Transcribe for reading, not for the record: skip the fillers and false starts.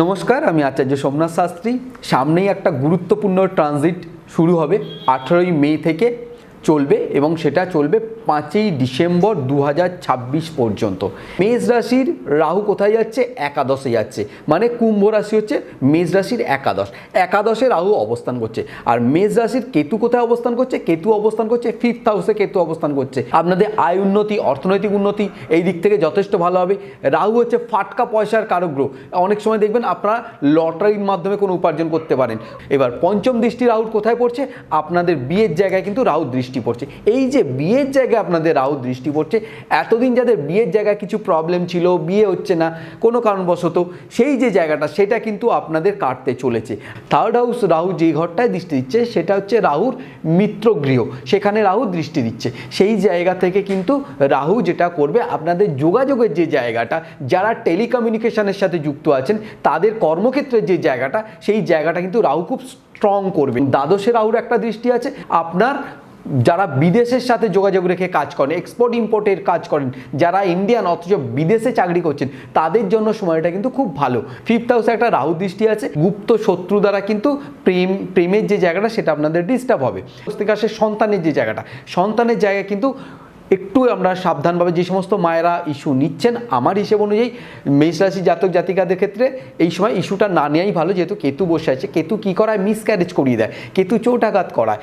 নমস্কার, আমি আচার্য সোমনাথ শাস্ত্রী। সামনেই একটা গুরুত্বপূর্ণ ট্রানজিট শুরু হবে 18ই মে থেকে চলবে এবং সেটা চলবে 5ই ডিসেম্বর 2026 পর্যন্ত। মেষ রাশির রাহু কোথায় যাচ্ছে? একাদশে যাচ্ছে, মানে কুম্ভ রাশি হচ্ছে মেষ রাশির একাদশে রাহু অবস্থান করছে। আর মেষ রাশির কেতু কোথায় অবস্থান করছে? কেতু অবস্থান করছে 5th হাউসে। কেতু অবস্থান করছে আপনাদের আয় উন্নতি, অর্থনৈতিক উন্নতি এই দিক থেকে যথেষ্ট ভালো হবে। রাহু হচ্ছে ফাটকা পয়সার কারক গ্রহ। অনেক সময় দেখবেন আপনারা লটারির মাধ্যমে কোনো উপার্জন করতে পারেন। এবার পঞ্চম দৃষ্টি রাহুর কোথায় পড়ছে? আপনাদের বিয়ের জায়গায় কিন্তু রাহু দৃষ্টি পড়ছে। এই যে বিয়ের জায়গায় আপনাদের রাহু দৃষ্টি পড়ছে, এতদিন যাদের বিয়ের জায়গায় কিছু প্রবলেম ছিল, বিয়ে হচ্ছে না কোনো কারণবশত, সেই যে জায়গাটা সেটা কিন্তু আপনাদের কাটতে চলেছে। থার্ড হাউস রাহু যে ঘরটায় দৃষ্টি দিচ্ছে সেটা হচ্ছে রাহুর মিত্র গৃহ, সেখানে রাহু দৃষ্টি দিচ্ছে। সেই জায়গা থেকে কিন্তু রাহু যেটা করবে, আপনাদের যোগাযোগের যে জায়গাটা, যারা টেলিকমিউনিকেশনের সাথে যুক্ত আছেন তাদের কর্মক্ষেত্রের যে জায়গাটা, সেই জায়গাটা কিন্তু রাহু খুব স্ট্রং করবে। দ্বাদশে রাহুর একটা দৃষ্টি আছে। আপনার যারা বিদেশের সাথে যোগাযোগ রেখে কাজ করেন, এক্সপোর্ট ইম্পোর্টের কাজ করেন, যারা ইন্ডিয়ান অথচ বিদেশে চাকরি করছেন, তাদের জন্য সময়টা কিন্তু খুব ভালো। 5th হাউসে একটা রাহু দৃষ্টি আছে। গুপ্ত শত্রু দ্বারা কিন্তু প্রেমের যে জায়গাটা সেটা আপনাদের ডিস্টার্ব হবে। সন্তানের যে জায়গাটা, সন্তানের জায়গায় কিন্তু একটু আমরা সাবধানভাবে, যে সমস্ত মায়েরা ইস্যু নিচ্ছেন, আমার হিসেব অনুযায়ী মেষ রাশি জাতক জাতিকাদের ক্ষেত্রে এই সময় ইস্যুটা না নেওয়াই ভালো। যেহেতু কেতু বসে আছে, কেতু কী করায়? মিসক্যারেজ করিয়ে দেয়, কেতু চোটাঘাত করায়।